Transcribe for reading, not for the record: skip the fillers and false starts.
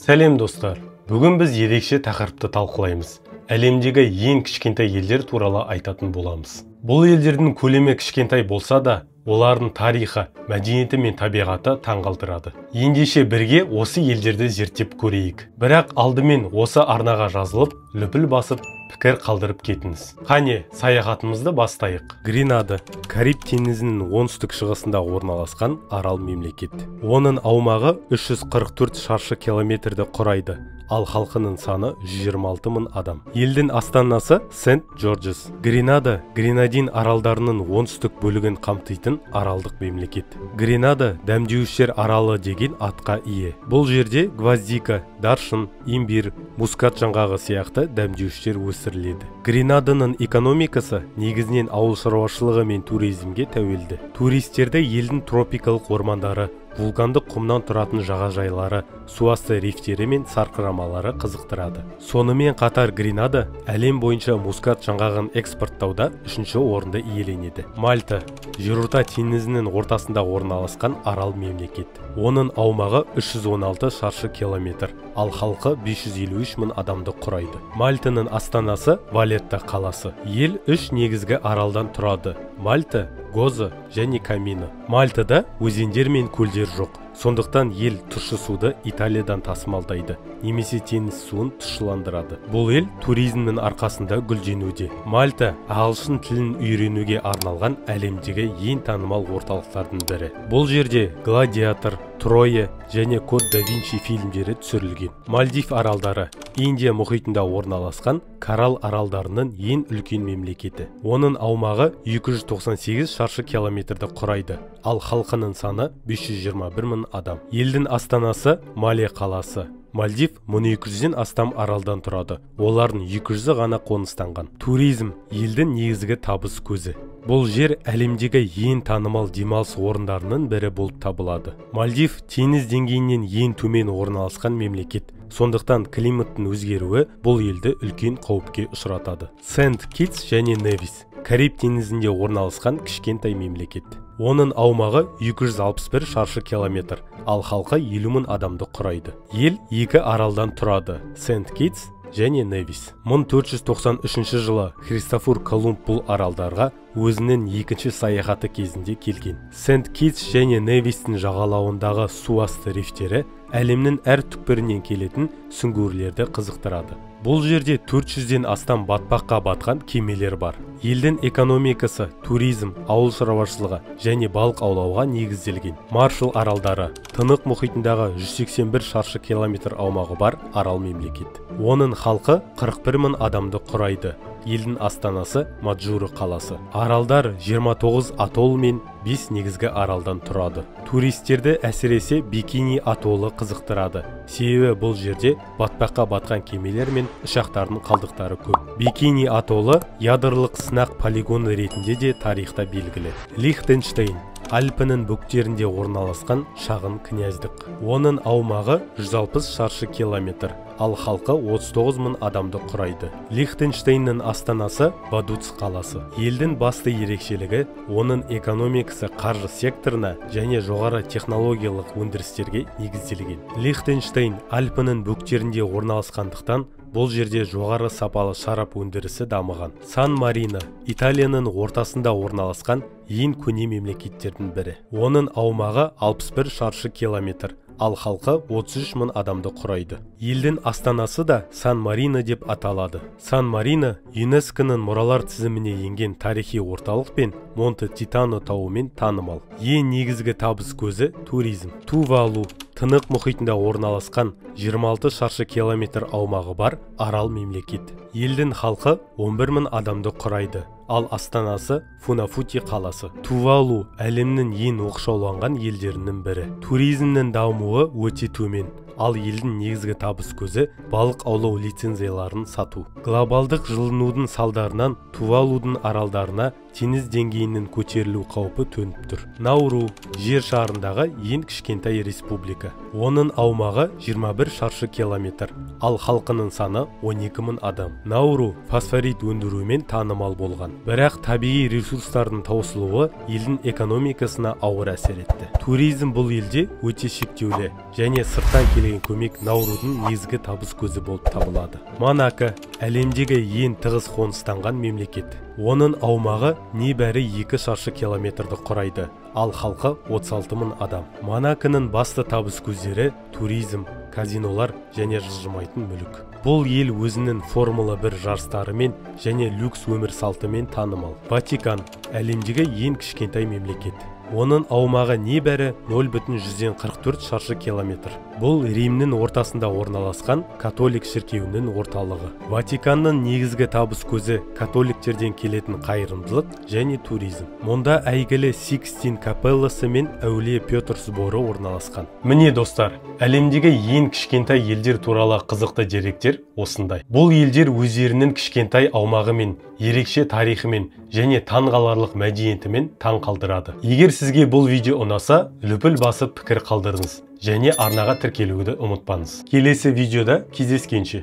Сәлем достар, бүгін біз ерекше тақырыпты талқылаймыз. Әлемдегі ең кішкентай елдер туралы айтатын боламыз. Бұл елдердің көлемі кішкентай болса да, олардың тарихы, мәдениеті мен табиғаты таңғалдырады. Ендеше бірге осы елдерді зерттеп көрейік. Бірақ алдымен осы арнаға жазылып, лүпіл басып, пікір қалдырып кетіңіз. Қане, саяхатымызды бастайық. Гренада Кариб теңізінің оңтүстік шығысында орналасқан арал мемлекет. Оның аумағы 344 шаршы километрді құрайды, ал халқының саны 126 мың адам. Елдің астанасы Сент-Джорджес. Гренада Гренадин аралдарының оңтүстік бөлігін қамтитын аралдық мемлекет. Гренада дәмдеушілер аралы деген атқа ие. Бұл жерде гвоздика, даршын, имбир, мускат жаңғағы сияқты дәмдеушілер өсіріледі. Гренаданың экономикасы негізінен ауыл шаруашылығы мен туризмге тәуелді. Туристерді елдің тропикалық ормандары, вулкандық құмнан тұратын жағажайлары, суасты рифтері мен сарқырамалары қызықтырады. Сонымен қатар Гренада әлем бойынша мускат жаңғағын экспорттауда 3-ші орынды иеленеді. Мальта Жерорта теңізінің ортасында орналасқан арал мемлекет. Оның аумағы 316 шаршы километр, ал халқы 553 мың адамды құрайды. Мальтаның астанасы Валетта қаласы. Ел 3 негізгі аралдан тұрады: Мальта, Гоза және Камино. Мальтада өзендер мен көлдер жоқ. Сондықтан ел тұщы суды Италиядан тасымалдайды, немесе теңіз суын тұщыландырады. Бұл ел туризмнің арқасында гүлденуде. Мальта ағылшын тілін үйренуге арналған әлемдегі ең танымал орталықтардың бірі. Бұл жерде Гладиатор, Троя және Код да Винчи фильмдері түсірілген. Мальдив аралдары Индия мұхитында орналасқан Коралл аралдарының ең үлкен мемлекеті. Оның аумағы 298 шаршы километрді құрайды, ал халқының саны 521 мың адам. Елдің астанасы Мале қаласы. Мальдив 1200-ден астам аралдан тұрады. Олардың 200-і ғана қоныстанған. Туризм елдің негізгі табыс көзі. Бұл жер әлемдегі ең танымал демалыс орындарының бірі болып табылады. Мальдив теңіз деңгейінен ең төмен орналасқан мемлекет. Сондықтан климаттың өзгеруі бұл елді үлкен қауіпке ұшыратады. Сент-Китс және Невис Кариб теңізінде орналасқан кішкентай мемлекет. Оның аумағы 261 шаршы километр, ал халқы 50 мың адамды құрайды. Ел 2 аралдан тұрады: Сент-Китс және Невис. 1493 жылы Христофор Колумб бұл аралдарға өзінің екінші саяхаты кезінде келген. Сент-Китс және Невистің жағалауындағы суасты рифтері әлемнің әр түкпірінен келетін сүңгуірлерді қызықтырады. Бұл жерде 400-ден астам батпаққа батқан кемелер бар. Елдің экономикасы туризм, ауыл шаруашылығы және балық аулауға негізделген. Маршалл аралдары Тынық мұхитындағы 181 шаршы километр аумағы бар арал мемлекет. Оның халқы 41 мың адамды құрайды. Елдің астанасы Маджуро қаласы. Аралдар 29 атолл мен 5 негізгі аралдан тұрады. Туристерді әсіресе Бикини атолы қызықтырады. Себебі бұл жерде батпаққа батқан кемелер мен ұшақтардың қалдықтары көп. Бикини атолы ядролық сынақ полигоны ретінде де тарихта белгілі. Лихтенштейн Альпінің бөктерінде орналасқан шағын князьдік. Оның аумағы 160 шаршы километр, ал халқы 39 мың адамды құрайды. Лихтенштейннің астанасы Вадуц қаласы. Елдің басты ерекшелігі оның экономикасы қаржы секторына және жоғары технологиялық өндірістерге негізделген. Лихтенштейн Альпінің бөктерінде орналасқандықтан бұл жерде жоғары сапалы шарап өндірісі дамыған. Сан-Марино Италияның ортасында орналасқан ең көне мемлекеттердің бірі. Оның аумағы 61 шаршы километр, ал халқы 33 мың адамды құрайды. Елдің астанасы да Сан-Марино деп аталады. Сан-Марино ЮНЕСКО-ның мұралар тізіміне енген тарихи орталық пен Монте-Титано тауымен танымал. Ең негізгі табыс көзі туризм. Тувалу Тынық мұхитында орналасқан 26 шаршы километр аумағы бар арал мемлекет. Елдің халқы 11 мың адамды құрайды, ал астанасы Фунафути қаласы. Тувалу әлемнің ең оқшауланған елдерінің бірі. Туризмнің дамуы өте төмен, ал елдің негізгі табыс көзі балық аулау лицензияларын сату. Глобалдық жылынудың салдарынан Тувалудың аралдарына теңіз деңгейінің көтерілу қаупі төніп тұр. Науру жер шарындағы ең кішкентай республика. Оның аумағы 21 шаршы километр, ал халқының саны 12 мың адам. Науру фосфорит өндірумен танымал болған. Бірақ табиғи ресурстардың таусылуы елдің экономикасына ауыр әсер етті. Туризм бұл елде өте шектеулі, және сырттан келген көмек Наурудың негізгі табыс көзі болып табылады. Монако әлемдегі ең тығыз қоныстанған мемлекет. Оның аумағы небәрі 2 шаршы километрді құрайды, ал халқы 36 мың адам. Монаконың басты табыс көздері туризм, казинолар және жылжымайтын мүлік. Бұл ел өзінің Формула 1 жарыстарымен және люкс өмір салтымен танымал. Ватикан әлемдегі ең кішкентай мемлекет. Оның аумағы небәрі 0,144 шаршы километр. Бұл Римнің ортасында орналасқан католик шіркеуінің орталығы. Ватиканның негізгі табыс көзі католиктерден келетін қайырымдылық және туризм. Мұнда әйгілі Сикстин капелласы мен әулие Петр соборы орналасқан. Міне достар, әлемдегі ең кішкентай елдер туралы қызықты деректер осындай. Бұл елдер өздерінің кішкентай аумағымен, ерекше тарихымен және таңғаларлық мәдениетімен таң қалдырады. Егер сізге бұл видео ұнаса, лүпіл басып пікір қалдырыңыз және арнаға тіркелуді ұмытпаңыз. Келесі видеода кездескенше.